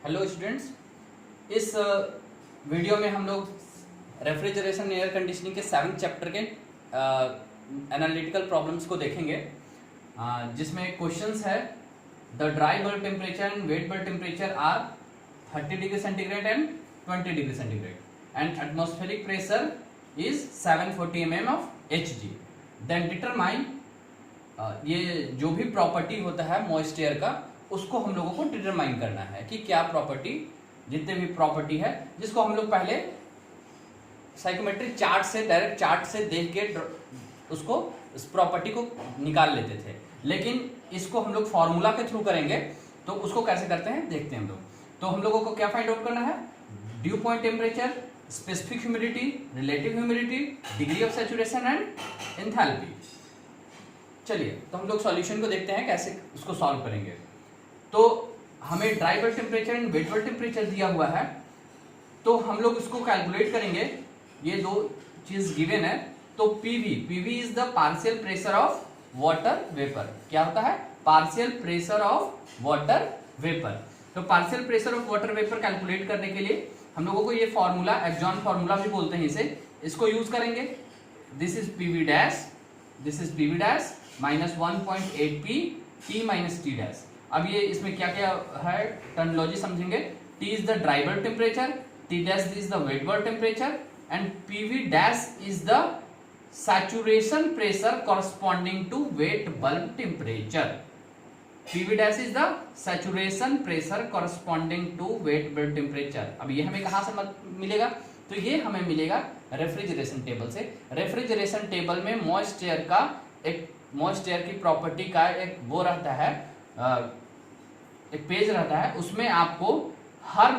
Hello students, इस video में हम लोग रेफ्रिजरेशन एयर कंडीशनिंग के 7th चैप्टर के एनालिटिकल प्रॉब्लम्स को देखेंगे, जिसमें क्वेश्चंस है the dry bulb temperature and wet bulb temperature are 30 degree centigrade and 20 degree centigrade and atmospheric pressure is 740 mm of Hg। Then determine, ये जो भी property होता है मॉइस्ट एयर का, उसको हम लोगों को डिटरमाइन करना है कि क्या प्रॉपर्टी, जितने भी प्रॉपर्टी है जिसको हम लोग पहले साइकोमेट्रिक चार्ट से, डायरेक्ट चार्ट से देख के उसको, इस प्रॉपर्टी को निकाल लेते थे, लेकिन इसको हम लोग फॉर्मूला के थ्रू करेंगे। तो उसको कैसे करते हैं देखते हैं हम लोग। तो हम लोगों को क्या फाइंड आउट करना है? Due point temperature, specific humidity, relative humidity, degree of saturation and enthalpy. चलिए तो हम लोग सॉल्यूशन को देखते हैं कैसे उसको सॉल्व करेंगे। तो हमें dry bulb temperature and wet bulb temperature दिया हुआ है, तो हम लोग इसको कैलकुलेट करेंगे। ये दो चीज गिवन है, तो PV is the partial pressure of water vapour. क्या होता है? Partial pressure of water vapour. तो partial pressure of water vapour calculate करने के लिए हम लोगों को ये फॉर्मूला, एग्जॉन फॉर्मूला भी बोलते हैं इसे, इसको यूज करेंगे। This is PV dash, this is PV dash minus 1.8 T minus T dash. अब ये इसमें क्या क्या है टर्मिनोलॉजी समझेंगे। T is the dry bulb temperature, T dash is the wet bulb temperature and PV dash is the saturation pressure corresponding to wet bulb temperature. PV dash is the saturation pressure corresponding to wet bulb temperature. अब ये हमें कहां से मिलेगा? तो ये हमें मिलेगा रेफ्रिजरेशन टेबल से। रेफ्रिजरेशन टेबल में मॉइस्ट एयर का एक, मॉइस्ट एयर की प्रॉपर्टी का एक वो रहता है, एक पेज रहता है, उसमें आपको हर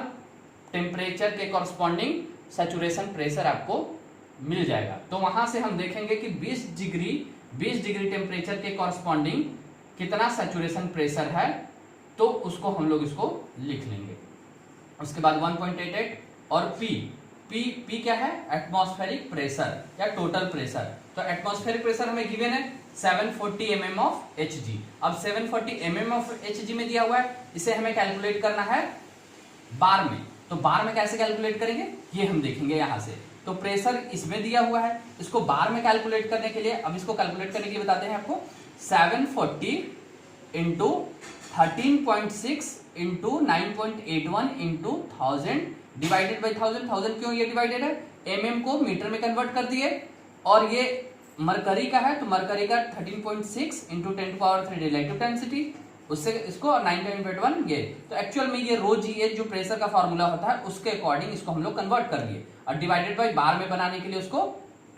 टेम्परेचर के कॉरस्पॉन्डिंग सैचुरेशन प्रेशर आपको मिल जाएगा। तो वहां से हम देखेंगे कि 20 डिग्री टेम्परेचर के कॉरस्पॉन्डिंग कितना सैचुरेशन प्रेशर है, तो उसको हम लोग इसको लिख लेंगे। उसके बाद 1.88 और P क्या है? एटमॉस्फेरिक प्रेशर या टोटल प्रेशर। तो एटमॉस्फेरिक प्रेशर हमें गिवन है 740 mm ऑफ Hg। अब 740 mm ऑफ Hg में दिया हुआ है, इसे हमें कैलकुलेट करना है बार में। तो बार में कैसे कैलकुलेट करेंगे ये हम देखेंगे यहां से। तो प्रेशर इसमें दिया हुआ है, इसको बार में कैलकुलेट करने के लिए, अब इसको कैलकुलेट करने के लिए बताते हैं आपको। 740 into 13.6 into 9.81 into 1000 divided by 1000 क्यों ये डिवाइडेड है? mm को मीटर में कन्वर्ट कर दिए, और ये मरकरी का है तो मरकरी का 13.6 इंटू 10⁻³ रिलेटिव डेंसिटी, उससे इसको 9.81 ये। तो एक्चुअल में ये रो जी एच जो प्रेशर का फॉर्मूला होता है उसके अकॉर्डिंग इसको हम लोग कन्वर्ट कर दिए, और डिवाइडेड बाई बार में बनाने के लिए उसको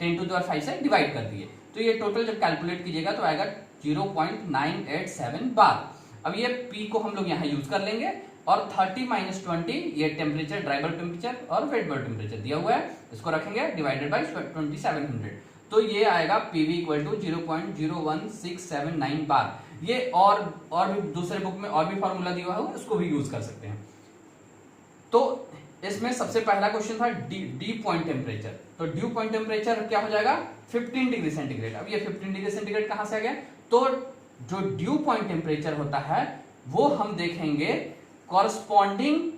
10⁵ से डिवाइड कर दिए। तो ये टोटल जब कैलकुलेट कीजिएगा तो आएगा 0.987 बार। अब ये P को हम लोग यहाँ यूज कर लेंगे, और 30 - 20 ये टेम्परेचर, ड्राई बल्ब टेम्परेचर और वेट बल्ब टेम्परेचर दिया हुआ है, इसको रखेंगे डिवाइडेड बाई 2700। तो ये आएगा PV इक्वल टू 0.01679 बार। ये और भी दूसरे बुक में और भी फॉर्मूला दिया हुआ है, उसको भी यूज कर सकते हैं। तो इसमें सबसे पहला क्वेश्चन था डी पॉइंट टेम्परेचर। तो ड्यू पॉइंट टेम्परेचर क्या हो जाएगा? 15 डिग्री सेंटीग्रेड। अब ये 15 डिग्री सेंटीग्रेड कहां से आ गया? तो जो ड्यू पॉइंट टेम्परेचर होता है वो हम देखेंगे कॉरस्पॉन्डिंग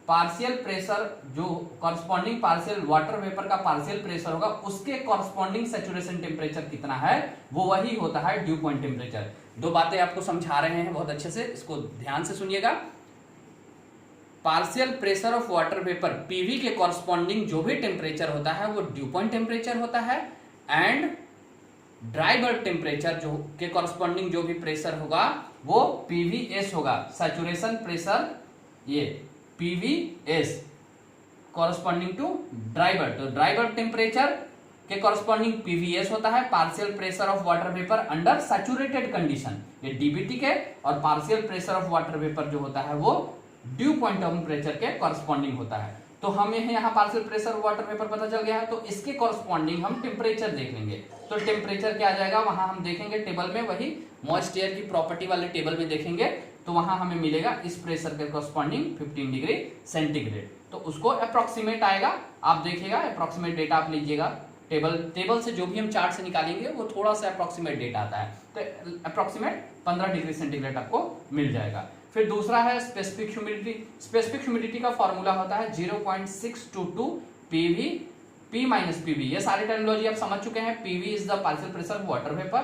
पार्शियल प्रेशर, जो कॉरस्पॉन्डिंग पार्शियल वाटर वेपर का पार्शियल प्रेशर होगा, उसके कॉरस्पॉन्डिंग सैचुरेशन टेम्परेचर कितना है, वो वही होता है ड्यू पॉइंट टेम्परेचर। दो बातें आपको समझा रहे हैं बहुत अच्छे से, इसको ध्यान से सुनिएगा। Partial pressure of water vapour PV के कॉरस्पॉन्डिंग जो भी टेम्परेचर होता है वो ड्यू पॉइंट टेम्परेचर होता है, एंड ड्राई बल्ब टेम्परेचर जो के कॉरस्पॉन्डिंग जो भी प्रेशर होगा वो पीवीएस होगा, सैचुरेशन प्रेशर, ये PVS corresponding to dry bulb. तो ड्राई बल्ब टेम्परेचर के कॉरस्पॉन्डिंग PVS होता है, partial pressure of water vapour under saturated condition, ये DBT के, और partial pressure of water vapour जो होता है वो ड्यू पॉइंट टेम्परेचर के कॉरस्पॉन्डिंग होता है। तो हमें यहाँ partial pressure of water vapour पता चल गया है, तो इसके कॉरस्पॉन्डिंग हम टेम्परेचर देख लेंगे। तो टेम्परेचर क्या आ जाएगा, वहां हम देखेंगे टेबल में, वही मॉइस्ट एयर की प्रॉपर्टी वाले टेबल में देखेंगे, तो वहां हमें मिलेगा इस प्रेशर के कॉरस्पॉन्डिंग 15 डिग्री सेंटीग्रेड। तो उसको अप्रोक्सीमेट आएगा, आप देखिएगा अप्रोक्सीमेट डेटा आप लीजिएगा। टेबल से जो भी हम चार्ट से निकालेंगे वो थोड़ा सा अप्रोक्सीमेट डेटा आता है, तो अप्रोक्सीमेट 15 डिग्री सेंटीग्रेड आपको मिल जाएगा। फिर दूसरा है स्पेसिफिक ह्यूमिडिटी। स्पेसिफिक ह्यूमिडिटी का फॉर्मूला होता है 0.622 पीवी पी माइनस पीवी। ये सारी टर्मिनोलॉजी आप समझ चुके हैं। PV is the partial pressure of water vapour,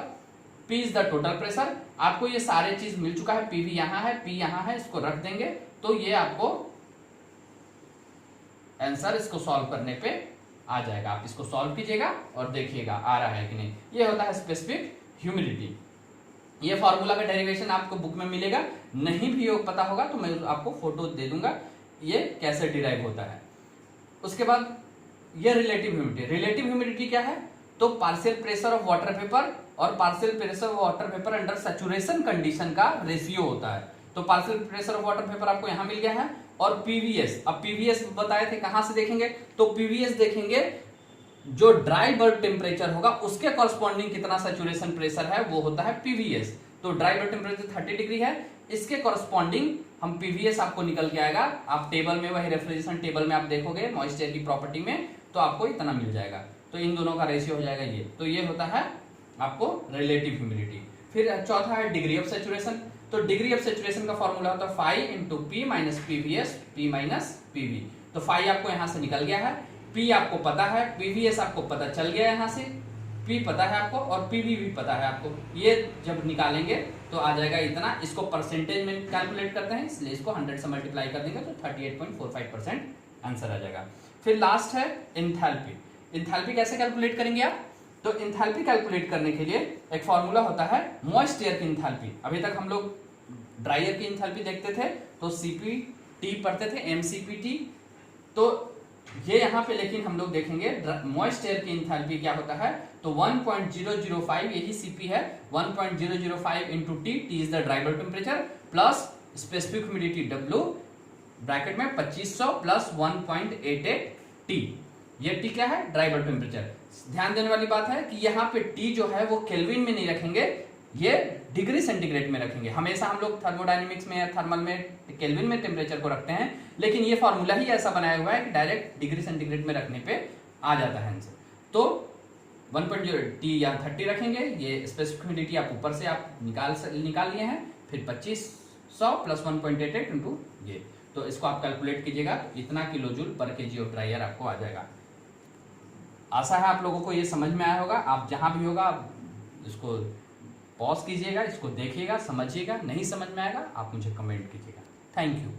P is the total pressure. आपको ये सारे चीज मिल चुका है। पीवी यहां है, पी यहां है, इसको रख देंगे तो ये आपको आंसर इसको सॉल्व करने पे आ जाएगा। आप इसको सॉल्व कीजिएगा और देखिएगा आ रहा है कि नहीं। ये होता है स्पेसिफिक ह्यूमिडिटी। ये फॉर्मूला का डेरिवेशन आपको बुक में मिलेगा, नहीं भी पता होगा तो मैं आपको फोटो दे दूंगा ये कैसे डिराइव होता है। उसके बाद ये रिलेटिव ह्यूमिडिटी। रिलेटिव ह्यूमिडिटी क्या है? तो partial pressure of water vapour और partial pressure of water vapour under saturation condition का रेशियो होता है। तो partial pressure of water vapour आपको यहां मिल गया है। और पीवीएस, अब पीवीएस बताए थे कहां से देखेंगे? तो पीवीएस देखेंगे जो ड्राई बल्ब टेम्परेचर होगा उसके कॉरस्पॉन्डिंग कितना सैचुरेशन प्रेशर है वो होता है पीवीएस। तो ड्राई बल्ब टेम्परेचर 30 डिग्री है, इसके कॉरस्पॉन्डिंग हम पीवीएस आपको निकल के आएगा। आप टेबल में, वही रेफ्रिजरेशन टेबल में आप देखोगे मॉइस्चर की प्रॉपर्टी में, तो आपको इतना मिल जाएगा। तो इन दोनों का रेशियो हो जाएगा ये। तो ये होता है आपको रिलेटिव ह्यूमिडिटी। फिर चौथा है डिग्री ऑफ सैचुरेशन। तो डिग्री ऑफ सैचुरेशन का फॉर्मूला होता है phi into P minus PVS, P minus PV. तो फाई आपको यहां से निकल गया है, पी आपको पता है, पीवीएस आपको पता चल गया यहां से, पी पता है आपको और पीवी भी पता है आपको। ये जब निकालेंगे तो आ जाएगा इतना। इसको परसेंटेज में कैलकुलेट करते हैं, इसलिए इसको 100 से मल्टीप्लाई कर देंगे तो 38.45% आंसर आ जाएगा। फिर लास्ट है एंथैल्पी। एंथैल्पी कैसे कैलकुलेट करेंगे आप? तो एंथैल्पी कैलकुलेट करने के लिए एक फॉर्मूला होता है मॉइस्ट एयर की एंथैल्पी। अभी तक हम लोग ड्राई एयर की एंथैल्पी देखते थे तो सीपीटी पढ़ते थे, एमसीपीटी। तो ये यहाँ पे लेकिन हम लोग देखेंगे मॉइस्ट एयर की एंथैल्पी क्या होता है। तो 1.005 यही सीपी है, 1.005 into T, T is the dry bulb temperature, plus specific humidity W bracket में 2500 प्लस 1.88 टी। ये टी क्या है? Dry bulb temperature. ध्यान देने वाली बात है कि यहाँ पे टी जो है वो केल्विन में नहीं रखेंगे, ये डिग्री सेंटीग्रेड में रखेंगे। हमेशा हम लोग थर्मोडायनेमिक्स में या थर्मल में केल्विन में टेम्परेचर को रखते हैं, लेकिन ये फॉर्मूला ही ऐसा बनाया हुआ है कि डायरेक्ट डिग्री सेंटीग्रेड में रखने पे आ जाता है आंसर। तो 1.0 टी या 30 रखेंगे। ये स्पेसिफिक ह्यूमिडिटी आप ऊपर से आप निकाल लिए हैं। फिर 2500 प्लस 1.88 इंटू ये, तो इसको आप कैलकुलेट कीजिएगा, इतना किलो जूल पर केजी ऑफ ड्राई एयर आपको आ जाएगा। आशा है आप लोगों को ये समझ में आया होगा। आप जहां भी होगा इसको पॉज कीजिएगा, इसको देखिएगा, समझिएगा। नहीं समझ में आएगा आप मुझे कमेंट कीजिएगा। Thank you.